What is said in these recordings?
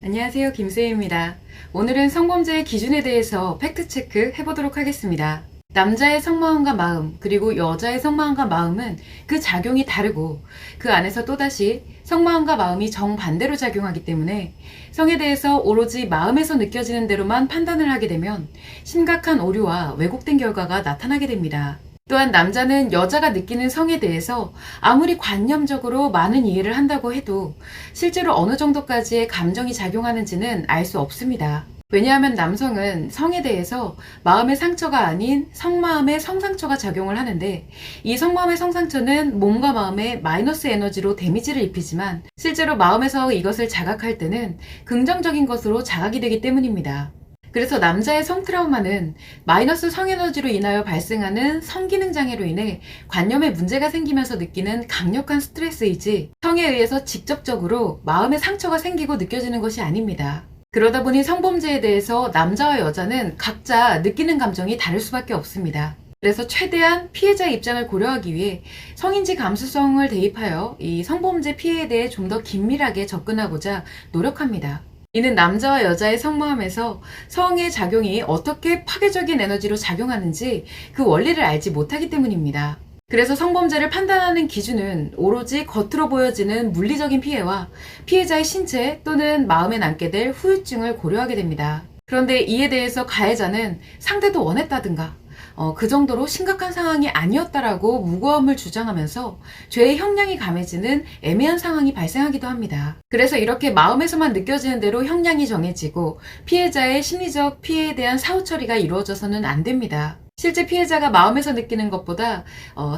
안녕하세요. 김수혜입니다. 오늘은 성범죄의 기준에 대해서 팩트체크 해보도록 하겠습니다. 남자의 성마음과 마음, 그리고 여자의 성마음과 마음은 그 작용이 다르고 그 안에서 또다시 성마음과 마음이 정반대로 작용하기 때문에 성에 대해서 오로지 마음에서 느껴지는 대로만 판단을 하게 되면 심각한 오류와 왜곡된 결과가 나타나게 됩니다. 또한 남자는 여자가 느끼는 성에 대해서 아무리 관념적으로 많은 이해를 한다고 해도 실제로 어느 정도까지의 감정이 작용하는지는 알 수 없습니다. 왜냐하면 남성은 성에 대해서 마음의 상처가 아닌 성마음의 성상처가 작용을 하는데, 이 성마음의 성상처는 몸과 마음에 마이너스 에너지로 데미지를 입히지만 실제로 마음에서 이것을 자각할 때는 긍정적인 것으로 자각이 되기 때문입니다. 그래서 남자의 성트라우마는 마이너스 성에너지로 인하여 발생하는 성기능 장애로 인해 관념에 문제가 생기면서 느끼는 강력한 스트레스이지, 성에 의해서 직접적으로 마음의 상처가 생기고 느껴지는 것이 아닙니다. 그러다 보니 성범죄에 대해서 남자와 여자는 각자 느끼는 감정이 다를 수밖에 없습니다. 그래서 최대한 피해자의 입장을 고려하기 위해 성인지 감수성을 대입하여 이 성범죄 피해에 대해 좀 더 긴밀하게 접근하고자 노력합니다. 이는 남자와 여자의 성마음에서 성의 작용이 어떻게 파괴적인 에너지로 작용하는지 그 원리를 알지 못하기 때문입니다. 그래서 성범죄를 판단하는 기준은 오로지 겉으로 보여지는 물리적인 피해와 피해자의 신체 또는 마음에 남게 될 후유증을 고려하게 됩니다. 그런데 이에 대해서 가해자는 상대도 원했다든가 그 정도로 심각한 상황이 아니었다라고 무고함을 주장하면서 죄의 형량이 감해지는 애매한 상황이 발생하기도 합니다. 그래서 이렇게 마음에서만 느껴지는 대로 형량이 정해지고 피해자의 심리적 피해에 대한 사후 처리가 이루어져서는 안 됩니다. 실제 피해자가 마음에서 느끼는 것보다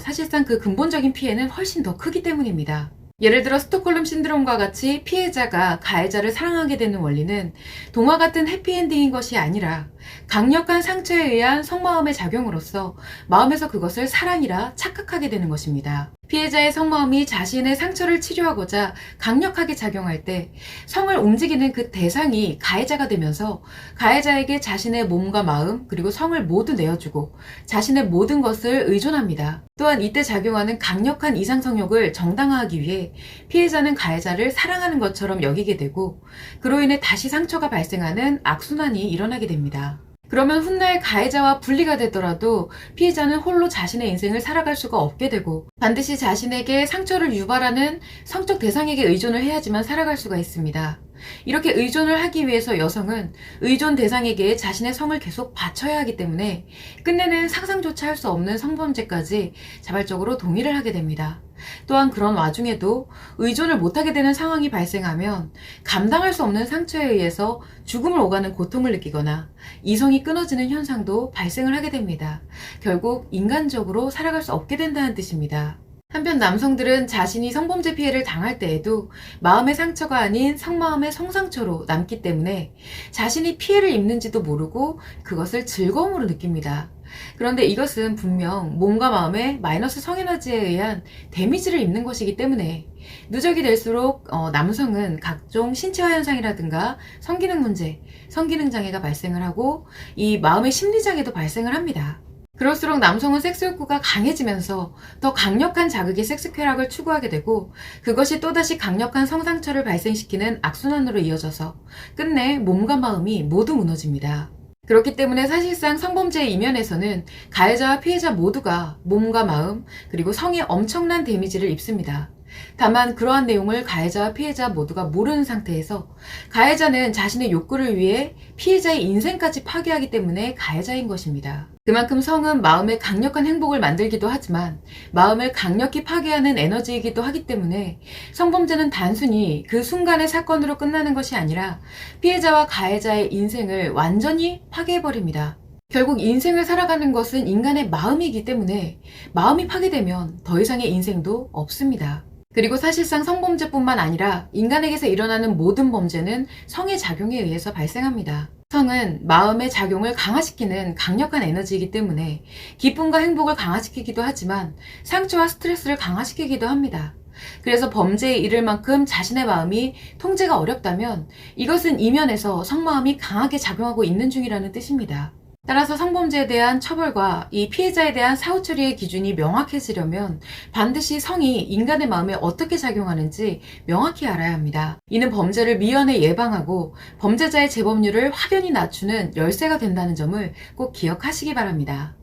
사실상 그 근본적인 피해는 훨씬 더 크기 때문입니다. 예를 들어 스톡홀름 신드롬과 같이 피해자가 가해자를 사랑하게 되는 원리는 동화 같은 해피엔딩인 것이 아니라 강력한 상처에 의한 성마음의 작용으로서 마음에서 그것을 사랑이라 착각하게 되는 것입니다. 피해자의 성마음이 자신의 상처를 치료하고자 강력하게 작용할 때 성을 움직이는 그 대상이 가해자가 되면서 가해자에게 자신의 몸과 마음 그리고 성을 모두 내어주고 자신의 모든 것을 의존합니다. 또한 이때 작용하는 강력한 이상성욕을 정당화하기 위해 피해자는 가해자를 사랑하는 것처럼 여기게 되고, 그로 인해 다시 상처가 발생하는 악순환이 일어나게 됩니다. 그러면 훗날 가해자와 분리가 되더라도 피해자는 홀로 자신의 인생을 살아갈 수가 없게 되고 반드시 자신에게 상처를 유발하는 성적 대상에게 의존을 해야지만 살아갈 수가 있습니다. 이렇게 의존을 하기 위해서 여성은 의존 대상에게 자신의 성을 계속 바쳐야 하기 때문에 끝내는 상상조차 할 수 없는 성범죄까지 자발적으로 동의를 하게 됩니다. 또한 그런 와중에도 의존을 못하게 되는 상황이 발생하면 감당할 수 없는 상처에 의해서 죽음을 오가는 고통을 느끼거나 이성이 끊어지는 현상도 발생을 하게 됩니다. 결국 인간적으로 살아갈 수 없게 된다는 뜻입니다. 한편 남성들은 자신이 성범죄 피해를 당할 때에도 마음의 상처가 아닌 성마음의 성상처로 남기 때문에 자신이 피해를 입는지도 모르고 그것을 즐거움으로 느낍니다. 그런데 이것은 분명 몸과 마음의 마이너스 성에너지에 의한 데미지를 입는 것이기 때문에 누적이 될수록 남성은 각종 신체화 현상이라든가 성기능 문제, 성기능 장애가 발생을 하고 이 마음의 심리장애도 발생을 합니다. 그럴수록 남성은 섹스 욕구가 강해지면서 더 강력한 자극의 섹스 쾌락을 추구하게 되고, 그것이 또다시 강력한 성상처를 발생시키는 악순환으로 이어져서 끝내 몸과 마음이 모두 무너집니다. 그렇기 때문에 사실상 성범죄의 이면에서는 가해자와 피해자 모두가 몸과 마음 그리고 성에 엄청난 데미지를 입습니다. 다만 그러한 내용을 가해자와 피해자 모두가 모르는 상태에서 가해자는 자신의 욕구를 위해 피해자의 인생까지 파괴하기 때문에 가해자인 것입니다. 그만큼 성은 마음의 강력한 행복을 만들기도 하지만 마음을 강력히 파괴하는 에너지이기도 하기 때문에 성범죄는 단순히 그 순간의 사건으로 끝나는 것이 아니라 피해자와 가해자의 인생을 완전히 파괴해버립니다. 결국 인생을 살아가는 것은 인간의 마음이기 때문에 마음이 파괴되면 더 이상의 인생도 없습니다. 그리고 사실상 성범죄뿐만 아니라 인간에게서 일어나는 모든 범죄는 성의 작용에 의해서 발생합니다. 성은 마음의 작용을 강화시키는 강력한 에너지이기 때문에 기쁨과 행복을 강화시키기도 하지만 상처와 스트레스를 강화시키기도 합니다. 그래서 범죄에 이를 만큼 자신의 마음이 통제가 어렵다면 이것은 이면에서 성마음이 강하게 작용하고 있는 중이라는 뜻입니다. 따라서 성범죄에 대한 처벌과 이 피해자에 대한 사후 처리의 기준이 명확해지려면 반드시 성이 인간의 마음에 어떻게 작용하는지 명확히 알아야 합니다. 이는 범죄를 미연에 예방하고 범죄자의 재범률을 확연히 낮추는 열쇠가 된다는 점을 꼭 기억하시기 바랍니다.